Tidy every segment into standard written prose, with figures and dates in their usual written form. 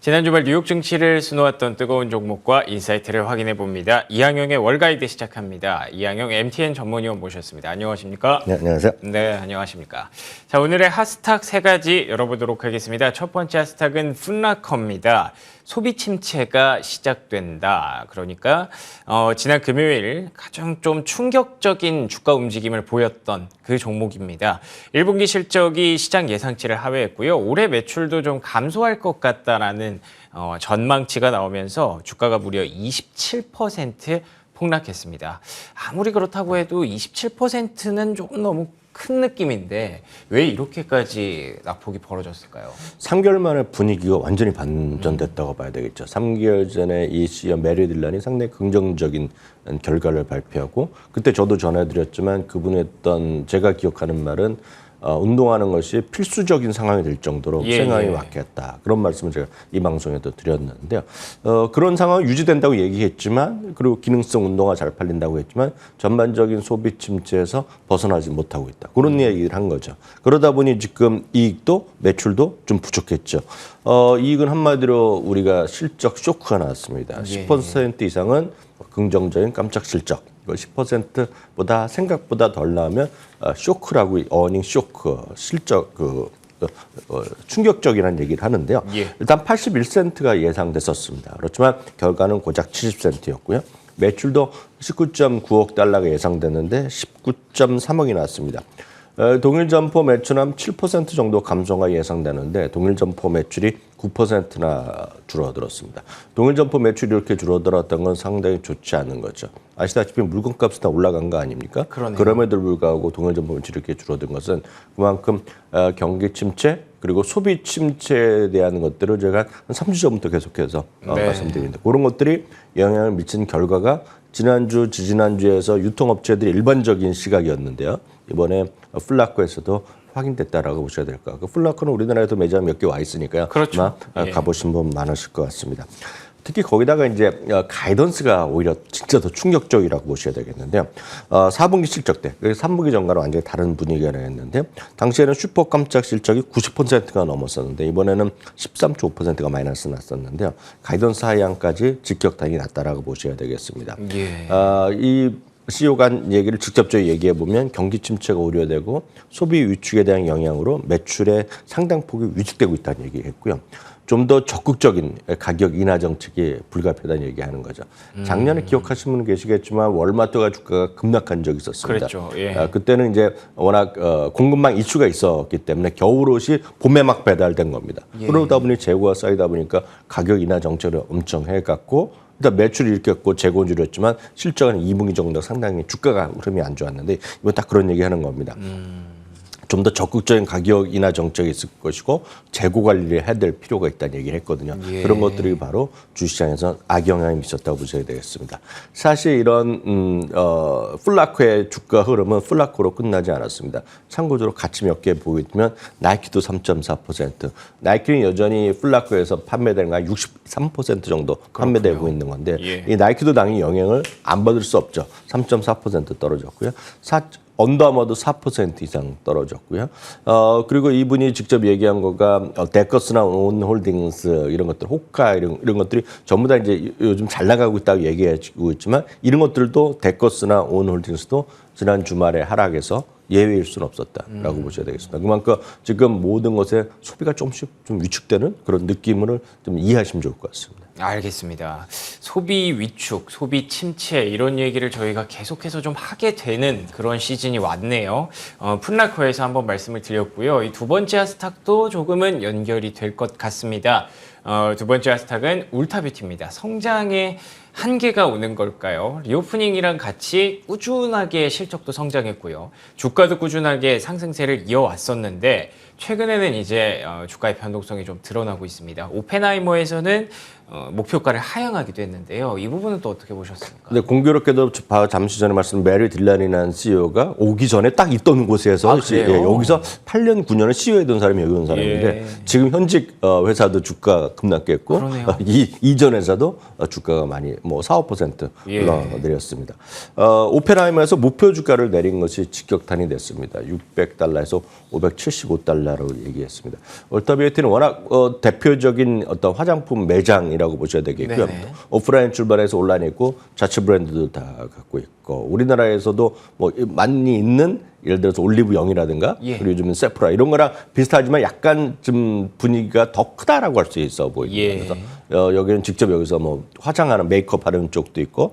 지난 주말 뉴욕 증시를 수놓았던 뜨거운 종목과 인사이트를 확인해 봅니다. 이항영의 월가이드 시작합니다. 이항영 MTN 전문위원 모셨습니다. 안녕하십니까? 네, 안녕하세요. 네, 안녕하십니까? 자, 오늘의 핫스탁 세 가지 열어보도록 하겠습니다. 첫 번째 핫스탁은 풋라커입니다. 소비 침체가 시작된다. 그러니까 지난 금요일 가장 좀 충격적인 주가 움직임을 보였던 그 종목입니다. 1분기 실적이 시장 예상치를 하회했고요. 올해 매출도 좀 감소할 것 같다라는 전망치가 나오면서 주가가 무려 27% 폭락했습니다. 아무리 그렇다고 해도 27%는 조금 너무 큰 느낌인데 왜 이렇게까지 낙폭이 벌어졌을까요? 3개월 만에 분위기가 완전히 반전됐다고 봐야 되겠죠. 3개월 전에 이 CEO 메리 딜런이 상당히 긍정적인 결과를 발표하고 그때 저도 전해드렸지만 그분이 했던 제가 기억하는 말은 운동하는 것이 필수적인 상황이 될 정도로 생각이 왔겠다. 그런 말씀을 제가 이 방송에도 드렸는데요. 그런 상황이 유지된다고 얘기했지만 그리고 기능성 운동화 잘 팔린다고 했지만 전반적인 소비 침체에서 벗어나지 못하고 있다. 그런 얘기를 한 거죠. 그러다 보니 지금 이익도 매출도 좀 부족했죠. 이익은 한마디로 우리가 실적 쇼크가 나왔습니다. 10% 이상은 긍정적인 깜짝 실적. 10%보다 생각보다 덜 나오면 쇼크라고 어닝 쇼크 실적 충격적이라는 얘기를 하는데요. 일단 81센트가 예상됐었습니다. 그렇지만 결과는 고작 70센트였고요. 매출도 19.9억 달러가 예상됐는데 19.3억이 나왔습니다. 동일 점포 매출은 7% 정도 감소가 예상되는데 동일 점포 매출이 9%나 줄어들었습니다. 동일 점포 매출이 이렇게 줄어들었던 건 상당히 좋지 않은 거죠. 아시다시피 물건값이 다 올라간 거 아닙니까? 그러네요. 그럼에도 불구하고 동일 점포 매출이 이렇게 줄어든 것은 그만큼 경기 침체 그리고 소비 침체에 대한 것들을 제가 한 3주 전부터 계속해서 말씀드리는데 그런 것들이 영향을 미친 결과가 지난주, 지지난주에서 유통업체들이 일반적인 시각이었는데요. 이번에 플라코에서도 확인됐다라고 보셔야 될 것 같고 플라코는 우리나라에도 매장 몇 개 와 있으니까요. 그렇죠. 아마 가보신 분 많으실 것 같습니다. 특히 거기다가 이제 가이던스가 오히려 진짜 더 충격적이라고 보셔야 되겠는데요. 4분기 실적 때, 3분기 전과는 완전히 다른 분위기가 나왔는데 당시에는 슈퍼 깜짝 실적이 90%가 넘었었는데 이번에는 13.5%가 마이너스 났었는데요. 가이던스 하향까지 직격탄이 났다라고 보셔야 되겠습니다. 이 CEO가 한 얘기를 직접적으로 얘기해 보면 경기 침체가 우려되고 소비 위축에 대한 영향으로 매출의 상당폭이 위축되고 있다는 얘기했고요. 좀 더 적극적인 가격 인하 정책이 불가피하다는 얘기하는 거죠. 작년에 기억하시는 분 계시겠지만 월마트가 주가가 급락한 적이 있었습니다. 그렇죠. 그때는 이제 워낙 공급망 이슈가 있었기 때문에 겨울옷이 봄에 막 배달된 겁니다. 그러다 보니 재고가 쌓이다 보니까 가격 인하 정책을 엄청 해갔고 일단 매출이 일으켰고 재고는 줄였지만 실적은 2분기 정도 상당히 주가가 흐름이 안 좋았는데 이건 딱 그런 얘기하는 겁니다. 좀 더 적극적인 가격 인하 정책이 있을 것이고 재고 관리를 해야 될 필요가 있다는 얘기를 했거든요. 그런 것들이 바로 주시장에서 악영향이 미쳤다고 보셔야 되겠습니다. 사실 이런 플라코의 주가 흐름은 플라코로 끝나지 않았습니다. 참고적으로 같이 몇 개 보고 있으면 나이키도 3.4%, 나이키는 여전히 플라코에서 판매되는 거 한 63% 정도 판매되고 있는 건데 이 나이키도 당연히 영향을 안 받을 수 없죠. 3.4% 떨어졌고요. 언더아머도 4% 이상 떨어졌고요. 그리고 이분이 직접 얘기한 거가 데커스나 온홀딩스 이런 것들, 호카 이런 것들이 전부 다 이제 요즘 잘 나가고 있다고 얘기하고 있지만 이런 것들도 데커스나 온홀딩스도 지난 주말에 하락해서 예외일 수는 없었다라고 보셔야 되겠습니다. 그만큼 지금 모든 것에 소비가 조금씩 좀 위축되는 그런 느낌을 좀 이해하시면 좋을 것 같습니다. 알겠습니다. 소비 위축, 소비 침체 이런 얘기를 저희가 계속해서 좀 하게 되는 그런 시즌이 왔네요. 풋라커에서 한번 말씀을 드렸고요. 이 두 번째 핫스탁도 조금은 연결이 될 것 같습니다. 두 번째 핫스탁은 울타뷰티입니다. 성장의 한계가 오는 걸까요? 리오프닝이랑 같이 꾸준하게 실적도 성장했고요. 주가도 꾸준하게 상승세를 이어왔었는데 최근에는 이제 주가의 변동성이 좀 드러나고 있습니다. 오펜하이머에서는 목표가를 하향하기도 했는데요. 이 부분은 또 어떻게 보셨습니까? 근데 공교롭게도 잠시 전에 말씀 메리 딜런이라는 CEO가 오기 전에 딱 있던 곳에서 여기서 8년, 9년을 CEO했던 사람이 여기 온 사람인데 지금 현직 회사도 주가 급락했고 이전 회사도 주가가 많이 뭐 4, 5% 예. 흘러내렸습니다. 오펜하이머에서 목표 주가를 내린 것이 직격탄이 됐습니다. 600달러에서 575달러로 얘기했습니다. 올터뷰티는 워낙 대표적인 어떤 화장품 매장이라고 보셔야 되겠고요. 네네. 오프라인 출발해서 온라인에 있고 자체 브랜드도 다 갖고 있고 우리나라에서도 뭐 많이 있는 예를 들어서 올리브영이라든가 예. 그리고 요즘은 세프라 이런 거랑 비슷하지만 약간 좀 분위기가 더 크다라고 할 수 있어 보입니다. 예. 그래서 여기는 직접 여기서 뭐 화장하는 메이크업 하는 쪽도 있고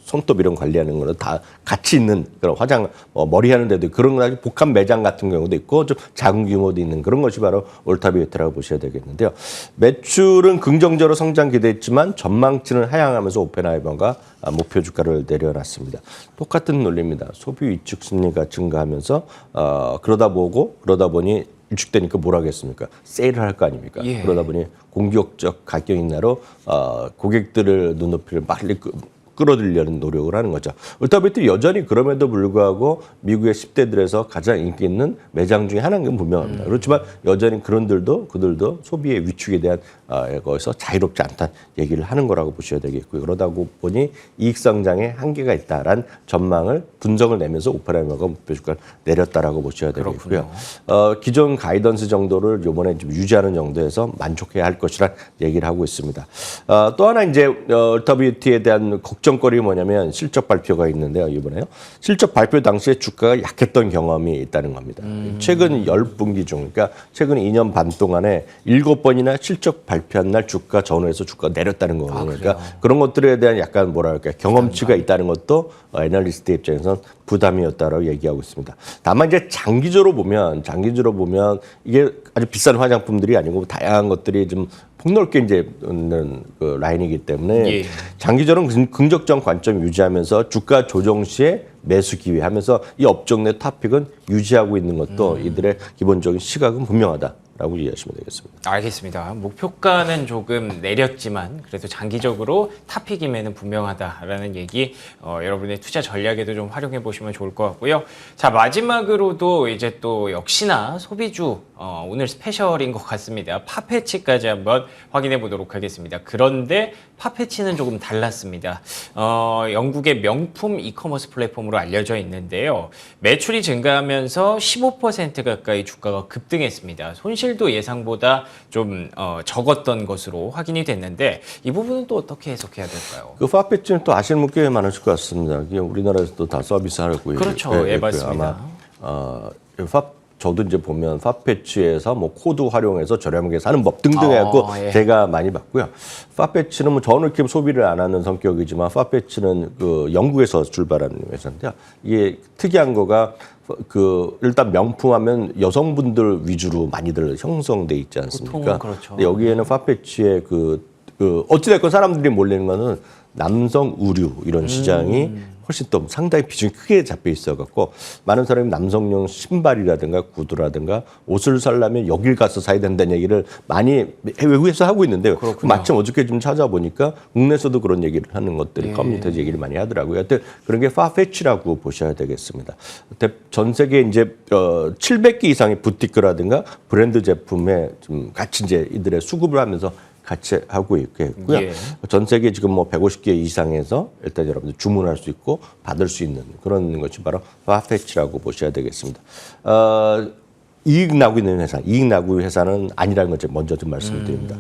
손톱 이런 관리하는 거는 다 같이 있는 그런 화장 머리 하는 데도 그런 아주 복합 매장 같은 경우도 있고 좀 작은 규모도 있는 그런 것이 바로 올타비에트라고 보셔야 되겠는데요. 매출은 긍정적으로 성장 기대했지만 전망치는 하향하면서 오펜하이머가 목표 주가를 내려놨습니다. 똑같은 논리입니다. 소비 위축 심리가 증가하면서 그러다 보니 위축되니까 뭘 하겠습니까? 세일을 할 거 아닙니까? 예. 그러다 보니 공격적 가격 인하로 고객들을 눈높이를 빨리 끌어들이려는 노력을 하는 거죠. 울타비트 여전히 그럼에도 불구하고 미국의 10대들에서 가장 인기 있는 매장 중에 하나인 건 분명합니다. 그렇지만 여전히 그들도 소비의 위축에 대한 거기서 자유롭지 않다는 얘기를 하는 거라고 보셔야 되겠고요. 그러다 보니 이익 성장에 한계가 있다라는 전망을 분석을 내면서 오펜하이머가 목표 주가를 내렸다라고 보셔야 되겠고요. 기존 가이던스 정도를 이번에 좀 유지하는 정도에서 만족해야 할 것이란 얘기를 하고 있습니다. 또 하나 이제 울타비트에 대한 걱정거리 뭐냐면 실적 발표가 있는데요. 이번에요. 실적 발표 당시에 주가가 약했던 경험이 있다는 겁니다. 최근 10분기 중 그러니까 최근 2년 반 동안에 7번이나 실적 발표한 날 주가 전후에서 주가가 내렸다는 거거든요. 그러니까 그런 것들에 대한 약간 뭐랄까 경험치가 있다는 것도 애널리스트 입장에서는 부담이었다라고 얘기하고 있습니다. 다만 이제 장기적으로 보면 이게 아주 비싼 화장품들이 아니고 다양한 것들이 좀 폭넓게 이제 있는 그 라인이기 때문에 예. 장기적으로 긍정적 관점 유지하면서 주가 조정 시에 매수 기회하면서 이 업종 내 토픽은 유지하고 있는 것도 이들의 기본적인 시각은 분명하다라고 이해하시면 되겠습니다. 알겠습니다. 목표가는 조금 내렸지만 그래도 장기적으로 탑픽임에는 분명하다라는 얘기 여러분의 투자 전략에도 좀 활용해 보시면 좋을 것 같고요. 자, 마지막으로도 이제 또 역시나 소비주 오늘 스페셜인 것 같습니다. 팝패치까지 한번 확인해 보도록 하겠습니다. 그런데 팝패치는 조금 달랐습니다. 영국의 명품 이커머스 플랫폼으로 알려져 있는데요. 매출이 증가하면서 15% 가까이 주가가 급등했습니다. 손실도 예상보다 좀 적었던 것으로 확인이 됐는데 이 부분은 또 어떻게 해석해야 될까요? 그 팝패치는 또 아시는 분 꽤 많으실 것 같습니다. 우리나라에서도 다 서비스하고 그렇죠. 예, 맞습니다. 아마 저도 이제 보면 팝패치에서 뭐 코드 활용해서 저렴하게 사는 법 등등 해갖고 예. 제가 많이 봤고요. 팝패치는 뭐 저는 이렇게 소비를 안 하는 성격이지만 팝패치는 그 영국에서 출발한 회사인데요. 이게 특이한 거가 일단 명품하면 여성분들 위주로 많이들 형성돼 있지 않습니까? 보통은 그렇죠. 근데 여기에는 팝패치의 어찌됐건 사람들이 몰리는 거는 남성 의류 이런 시장이 훨씬 또 상당히 비중이 크게 잡혀 있어갖고 많은 사람이 남성용 신발이라든가 구두라든가 옷을 살려면 여길 가서 사야 된다는 얘기를 많이 외국에서 하고 있는데요. 그렇군요. 마침 어저께 좀 찾아보니까 국내에서도 그런 얘기를 하는 것들이 커뮤니티에서 얘기를 많이 하더라고요. 하여튼 그런 게 파페치라고 보셔야 되겠습니다. 전 세계 이제 700개 이상의 부티크라든가 브랜드 제품에 좀 같이 이제 이들의 수급을 하면서 같이 하고 있고요. 예. 전 세계 지금 뭐 150개 이상에서 일단 여러분들 주문할 수 있고 받을 수 있는 그런 것이 바로 파페치라고 보셔야 되겠습니다. 이익 나고 있는 회사, 이익 나고 회사는 아니라는 걸 먼저 좀 말씀드립니다.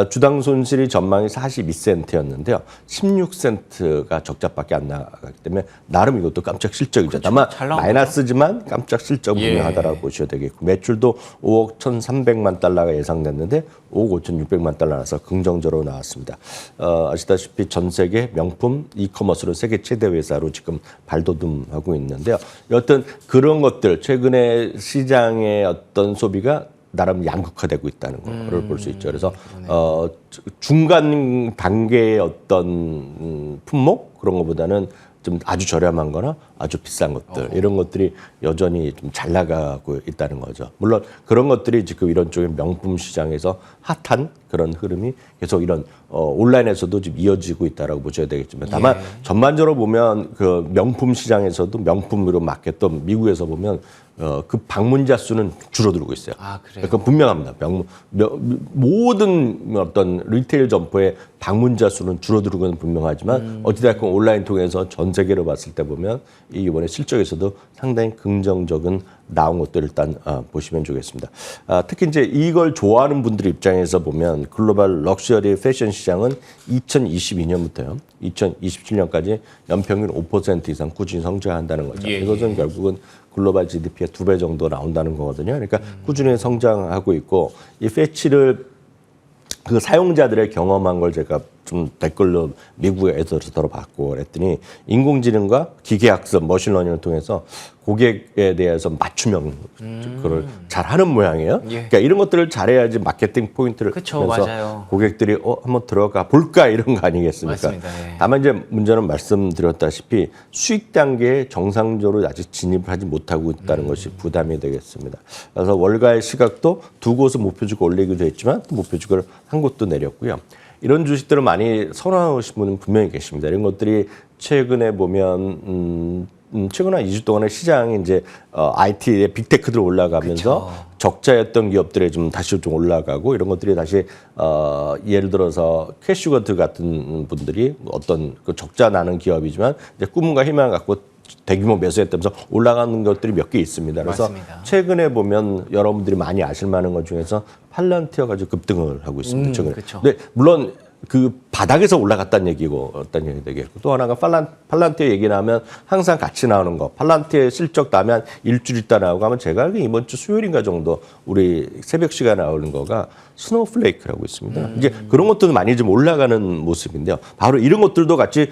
주당 손실이 전망이 42센트였는데요. 16센트가 적자밖에 안 나가기 때문에 나름 이것도 깜짝 실적이죠. 그렇죠. 다만 잘 나온 마이너스지만 깜짝 실적 분명하다라고 보셔야 되겠고 매출도 5억 1,300만 달러가 예상됐는데 5억 5,600만 달러 나서 긍정적으로 나왔습니다. 아시다시피 전 세계 명품 이커머스로 세계 최대 회사로 지금 발돋움하고 있는데요. 여튼 그런 것들 최근에 시장의 어떤 소비가 나름 양극화되고 있다는 거를 볼 수 있죠. 그래서 중간 단계의 어떤 품목 그런 것보다는 좀 아주 저렴한 거나 아주 비싼 것들 이런 것들이 여전히 좀 잘 나가고 있다는 거죠. 물론 그런 것들이 지금 이런 쪽의 명품 시장에서 핫한 그런 흐름이 계속 이런 온라인에서도 지금 이어지고 있다라고 보셔야 되겠지만 다만 전반적으로 보면 그 명품 시장에서도 명품으로 맡겼던 미국에서 보면 그 방문자 수는 줄어들고 있어요. 아, 그래요? 그건 분명합니다. 모든 어떤 리테일 점포의 방문자 수는 줄어들고 있는 분명하지만 어찌됐건 온라인 통해서 전 세계로 봤을 때 보면 이번에 실적에서도 상당히 긍정적인 나온 것들 일단 보시면 좋겠습니다. 특히 이제 이걸 좋아하는 분들 입장에서 보면 글로벌 럭셔리 패션 시장은 2022년부터요, 2027년까지 연평균 5% 이상 꾸준히 성장한다는 거죠. 예, 이것은 결국은 글로벌 GDP의 2배 정도 나온다는 거거든요. 그러니까 꾸준히 성장하고 있고 이 패치를 그 사용자들의 경험한 걸 제가 좀 댓글로 미국에서 들어봤고 그랬더니 인공지능과 기계학습, 머신러닝을 통해서 고객에 대해서 맞춤형 그걸 잘하는 모양이에요. 예. 그러니까 이런 것들을 잘해야지 마케팅 포인트를 그쵸, 주면서 맞아요. 고객들이 한번 들어가 볼까 이런 거 아니겠습니까? 맞습니다. 예. 다만 이제 문제는 말씀드렸다시피 수익 단계에 정상적으로 아직 진입을 하지 못하고 있다는 것이 부담이 되겠습니다. 그래서 월가의 시각도 두 곳은 목표주가 올리기도 했지만 또 목표주가를 한 곳도 내렸고요. 이런 주식들을 많이 선호하시는 분은 분명히 계십니다. 이런 것들이 최근에 보면 최근 한 2주 동안에 시장이 이제 IT의 빅테크들 올라가면서 그쵸. 적자였던 기업들이 좀 다시 좀 올라가고 이런 것들이 다시 예를 들어서 캐슈거트 같은 분들이 어떤 그 적자 나는 기업이지만 이제 꿈과 희망을 갖고 대규모 매수했다면서 올라가는 것들이 몇 개 있습니다. 그래서 맞습니다. 최근에 보면 여러분들이 많이 아실 만한 것 중에서 팔란티어가 지금 급등을 하고 있습니다. 최근에. 그쵸. 근데 물론 그 바닥에서 올라갔다는 얘기고 어떤 얘기 되겠고 또 하나가 팔란티어 얘기 나면 항상 같이 나오는 거. 팔란티어 실적 나면 일주일 있다 나오고 하면 제가 알기로 이번 주 수요일인가 정도 우리 새벽 시간에 나오는 거가 스노우플레이크라고 있습니다. 이제 그런 것들도 많이 좀 올라가는 모습인데요. 바로 이런 것들도 같이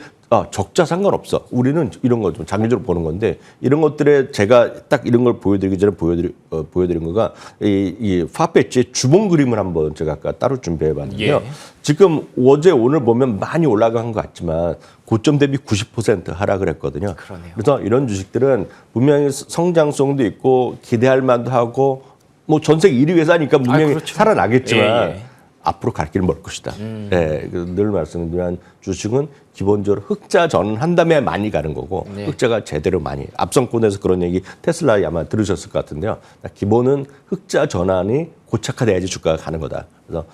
적자 상관없어. 우리는 이런 거 좀 장기적으로 보는 건데 이런 것들에 제가 딱 이런 걸 보여드리기 전에 보여드린 거가 이 파페치의 주봉 그림을 한번 제가 아까 따로 준비해봤는데요. 예. 지금 어제 오늘 보면 많이 올라간 것 같지만 고점 대비 90% 하락을 했거든요. 그러네요. 그래서 이런 주식들은 분명히 성장성도 있고 기대할 만도 하고 뭐 전 세계 1위 회사니까 분명히 그렇죠. 살아나겠지만 예. 앞으로 갈 길은 멀 것이다. 네, 늘 말씀드린 주식은 기본적으로 흑자 전환한 다음에 많이 가는 거고 네. 흑자가 제대로 많이 앞선권에서 그런 얘기 테슬라에 아마 들으셨을 것 같은데요. 기본은 흑자 전환이 고착화돼야지 주가가 가는 거다. 그래서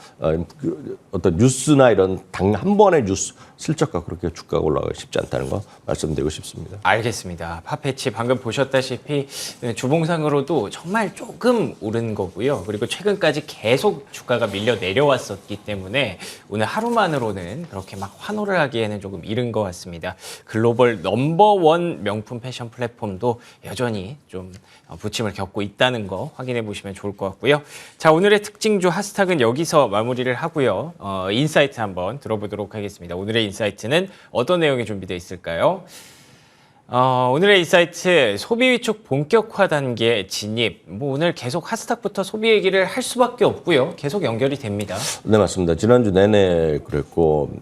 어떤 뉴스나 이런 당 한 번의 뉴스 실적과 그렇게 주가가 올라가기 쉽지 않다는 거 말씀드리고 싶습니다. 알겠습니다. 파페치 방금 보셨다시피 주봉상으로도 정말 조금 오른 거고요. 그리고 최근까지 계속 주가가 밀려 내려왔었기 때문에 오늘 하루만으로는 그렇게 막 환호를 하기에는 조금 이른 것 같습니다. 글로벌 넘버원 명품 패션 플랫폼도 여전히 좀 부침을 겪고 있다는 거 확인해 보시면 좋을 것 같고요. 자, 오늘의 특징주 핫스탁은 여기서 마무리를 하고요. 인사이트 한번 들어보도록 하겠습니다. 오늘의 인사이트는 어떤 내용이 준비되어 있을까요? 오늘의 인사이트 소비 위축 본격화 단계 진입. 뭐 오늘 계속 핫스탁부터 소비 얘기를 할 수밖에 없고요. 계속 연결이 됩니다. 네, 맞습니다. 지난주 내내 그랬고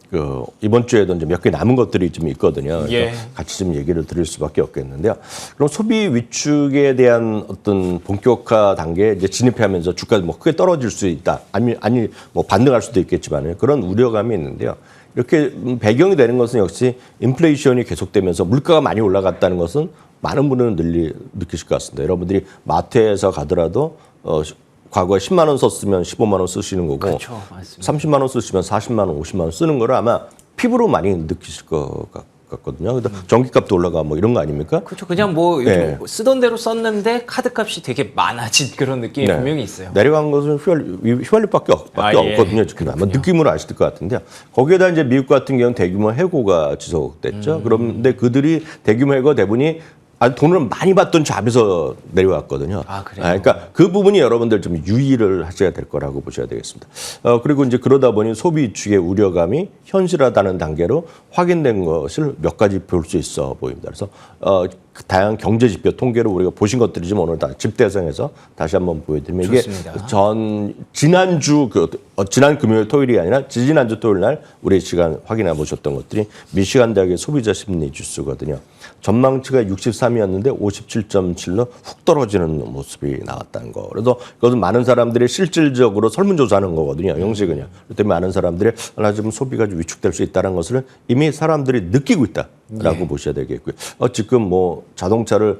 이번 주에도 이제 몇 개 남은 것들이 좀 있거든요. 그래서 예. 같이 좀 얘기를 드릴 수밖에 없겠는데요. 그럼 소비 위축에 대한 어떤 본격화 단계에 이제 진입하면서 주가가 뭐 크게 떨어질 수 있다. 아니 뭐 반등할 수도 있겠지만 그런 우려감이 있는데요. 이렇게 배경이 되는 것은 역시 인플레이션이 계속되면서 물가가 많이 올라갔다는 것은 많은 분은 느끼실 것 같습니다. 여러분들이 마트에서 가더라도 과거에 10만 원 썼으면 15만 원 쓰시는 거고 그렇죠, 맞습니다. 30만 원 쓰시면 40만 원, 50만 원 쓰는 거를 아마 피부로 많이 느끼실 것 같거든요. 그래서 전기값도 올라가 뭐 이런 거 아닙니까? 그렇죠. 그냥 뭐 요즘 네. 쓰던 대로 썼는데 카드값이 되게 많아진 그런 느낌이 네. 분명히 있어요. 내려간 것은 휘발유밖에 예. 없거든요. 지금 아마 느낌으로 아실 것 같은데요. 거기에다 이제 미국 같은 경우는 대규모 해고가 지속됐죠. 그런데 그들이 대규모 해고 대부분이 돈을 많이 받던 잡에서 내려왔거든요. 아, 그래요? 그러니까 그 부분이 여러분들 좀 유의를 하셔야 될 거라고 보셔야 되겠습니다. 그리고 이제 그러다 보니 소비 위축의 우려감이 현실화되는 단계로 확인된 것을 몇 가지 볼 수 있어 보입니다. 그래서 다양한 경제 지표 통계로 우리가 보신 것들이지만 오늘 다 집대성에서 다시 한번 보여드리면 좋습니다. 이게 지난주 지난 금요일 토요일이 아니라 지난주 토요일 날 우리 시간 확인해 보셨던 것들이 미시간 대학의 소비자 심리 지수거든요. 전망치가 63이었는데 57.7로 훅 떨어지는 모습이 나왔다는 거. 그래서 그것은 많은 사람들이 실질적으로 설문조사하는 거거든요. 형식은요. 그렇기 때문에 많은 사람들이 나 지금 소비가 좀 위축될 수 있다는 것을 이미 사람들이 느끼고 있다라고 보셔야 되겠고요. 지금 뭐 자동차를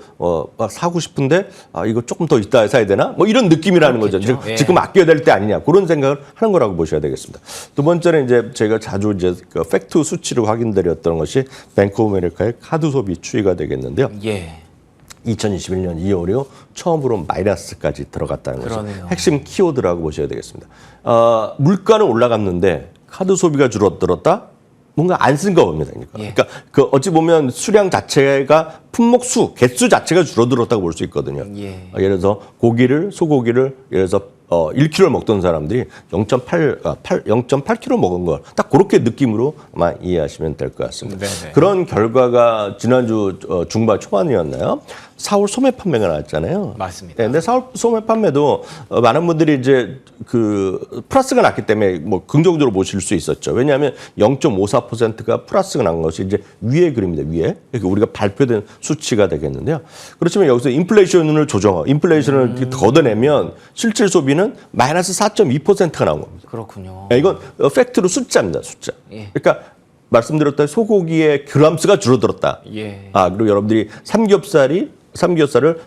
막 사고 싶은데 이거 조금 더 이따 사야 되나? 뭐 이런 느낌이라는 거죠. 지금 아껴야 될 때 아니냐. 그런 생각을 하는 거라고 보셔야 되겠습니다. 두 번째는 이제 제가 자주 이제 그 팩트 수치로 확인드렸던 것이 뱅크 오브 아메리카의 카드 소비 추이가 되겠는데요. 2021년 2월 이후 처음으로 마이너스까지 들어갔다는 것이 핵심 키워드라고 보셔야 되겠습니다. 물가는 올라갔는데 카드 소비가 줄어들었다? 뭔가 안 쓴 겁니다. 그러니까 그 어찌 보면 수량 자체가 품목 수, 개수 자체가 줄어들었다고 볼 수 있거든요. 예를 들어서 소고기를 예를 들어서 1kg 먹던 사람들이 0.8kg 먹은 걸 딱 그렇게 느낌으로 아마 이해하시면 될 것 같습니다. 네네. 그런 결과가 지난주 중반 초반이었나요? 4월 소매 판매가 나왔잖아요. 맞습니다. 네, 근데 4월 소매 판매도 많은 분들이 이제 그 플러스가 났기 때문에 뭐 긍정적으로 보실 수 있었죠. 왜냐하면 0.54%가 플러스가 난 것이 이제 위의 그림입니다. 위에. 그러니까 우리가 발표된 수치가 되겠는데요. 그렇지만 여기서 인플레이션을 인플레이션을 걷어내면 실질 소비는 마이너스 4.2%가 나온 겁니다. 그렇군요. 이건 팩트로 숫자입니다. 숫자. 그러니까 말씀드렸던 소고기의 그램수가 줄어들었다. 그리고 여러분들이 삼겹살을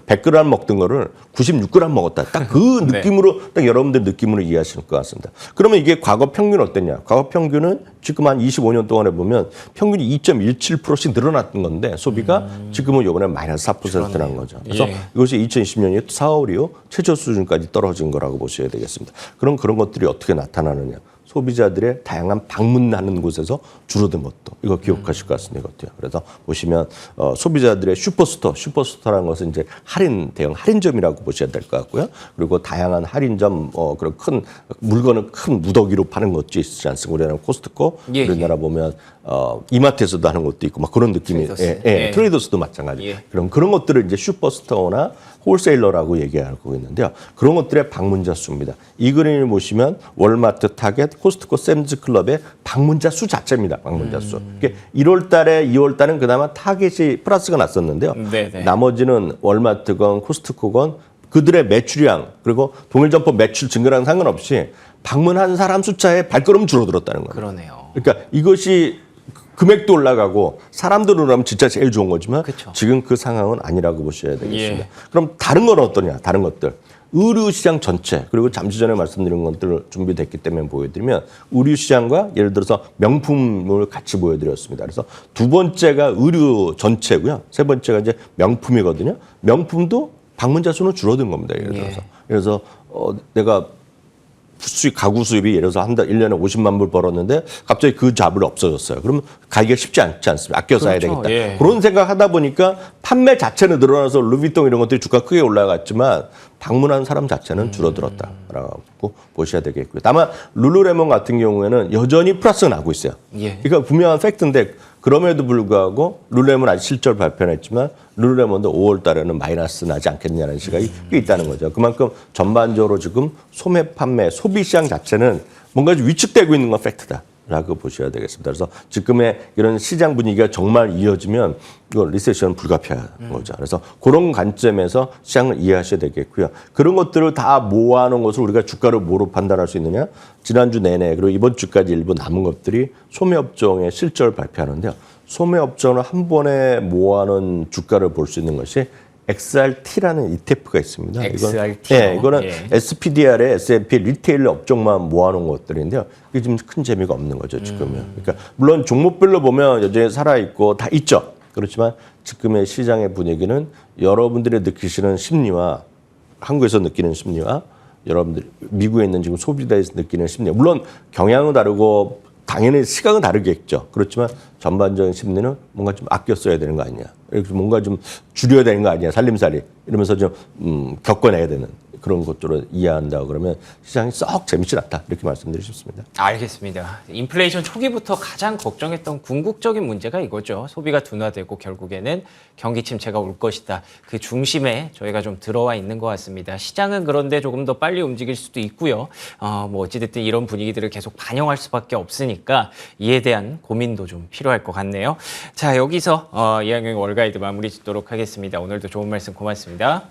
100g 먹던 거를 96g 먹었다. 딱 그 느낌으로, 딱 여러분들 느낌으로 이해하실 것 같습니다. 그러면 이게 과거 평균 어땠냐? 과거 평균은 지금 한 25년 동안에 보면 평균이 2.17%씩 늘어났던 건데 소비가 지금은 이번에 마이너스 4%란 거죠. 그래서 이것이 2020년에 4월 이후 최저 수준까지 떨어진 거라고 보셔야 되겠습니다. 그런 것들이 어떻게 나타나느냐? 소비자들의 다양한 방문하는 곳에서 줄어든 것도 이거 기억하실 것 같습니다. 이것도요. 그래서 보시면 소비자들의 슈퍼스토어라는 것은 이제 대형 할인점이라고 보셔야 될 것 같고요. 그리고 다양한 할인점 그런 큰 물건을 큰 무더기로 파는 것도 있지 않습니까? 우리나라 코스트코, 우리나라 보면 이마트에서도 하는 것도 있고 막 그런 느낌이 트레이더스도 마찬가지. 그런 것들을 이제 슈퍼스토어나 홀세일러라고 얘기하고 있는데요. 그런 것들의 방문자 수입니다. 이 그림을 보시면 월마트, 타겟, 코스트코, 샘즈클럽의 방문자 수 자체입니다. 방문자 수. 1월 달에 2월 달은 그나마 타겟이 플러스가 났었는데요. 나머지는 월마트건 코스트코건 그들의 매출량 그리고 동일 점포 매출 증가랑 상관없이 방문한 사람 숫자의 발걸음 줄어들었다는 거예요. 그러네요. 그러니까 이것이 금액도 올라가고 사람들로 하면 진짜 제일 좋은 거지만 지금 그 상황은 아니라고 보셔야 되겠습니다. 그럼 다른 건 어떠냐? 다른 것들. 의류 시장 전체 그리고 잠시 전에 말씀드린 것들 준비됐기 때문에 보여드리면 의류 시장과 예를 들어서 명품을 같이 보여드렸습니다. 그래서 두 번째가 의류 전체고요. 세 번째가 이제 명품이거든요. 명품도 방문자 수는 줄어든 겁니다. 예를 들어서. 그래서 내가 가구 수입이 예를 들어서 한 달 1년에 50만 불 벌었는데 갑자기 그 잡을 없어졌어요. 그러면 가기가 쉽지 않지 않습니까? 아껴 사야 되겠다. 그런 생각하다 보니까 판매 자체는 늘어나서 루비통 이런 것들이 주가 크게 올라갔지만 방문한 사람 자체는 줄어들었다라고 보셔야 되겠고요. 다만 룰루레몬 같은 경우에는 여전히 플러스가 나고 있어요. 그러니까 분명한 팩트인데 그럼에도 불구하고 룰루레몬 아직 실적 발표는 했지만 룰루레몬도 5월 달에는 마이너스 나지 않겠냐는 시각이 꽤 있다는 거죠. 그만큼 전반적으로 지금 소매 판매 소비 시장 자체는 뭔가 좀 위축되고 있는 건 팩트다라고 보셔야 되겠습니다. 그래서 지금의 이런 시장 분위기가 정말 이어지면 이거 리세션은 불가피한 거죠. 그래서 그런 관점에서 시장을 이해하셔야 되겠고요. 그런 것들을 다 모아놓은 것을 우리가 주가를 뭐로 판단할 수 있느냐? 지난주 내내 그리고 이번 주까지 일부 남은 것들이 소매업종의 실적을 발표하는데요. 소매업종을 한 번에 모아놓은 주가를 볼 수 있는 것이 XRT라는 ETF가 있습니다. 이거는 SPDR의 S&P 리테일 업종만 모아놓은 것들인데요. 이게 지금 큰 재미가 없는 거죠, 지금은. 그러니까 물론 종목별로 보면 여전히 살아있고 다 있죠. 그렇지만 지금의 시장의 분위기는 여러분들이 느끼시는 심리와 한국에서 느끼는 심리와 여러분들 미국에 있는 지금 소비자에서 느끼는 심리 물론 경향은 다르고 당연히 시각은 다르겠죠. 그렇지만 전반적인 심리는 뭔가 좀 아껴 써야 되는 거 아니냐. 뭔가 좀 줄여야 되는 거 아니냐. 살림살이. 이러면서 좀 겪어내야 되는 그런 것들을 이해한다 그러면 시장이 썩 재밌지 않다 이렇게 말씀드리고 싶습니다. 알겠습니다. 인플레이션 초기부터 가장 걱정했던 궁극적인 문제가 이거죠. 소비가 둔화되고 결국에는 경기 침체가 올 것이다. 그 중심에 저희가 좀 들어와 있는 것 같습니다. 시장은 그런데 조금 더 빨리 움직일 수도 있고요. 뭐 어찌됐든 이런 분위기들을 계속 반영할 수밖에 없으니까 이에 대한 고민도 좀 필요할 것 같네요. 자, 여기서 이항영 월가이드 마무리 짓도록 하겠습니다. 오늘도 좋은 말씀 고맙습니다.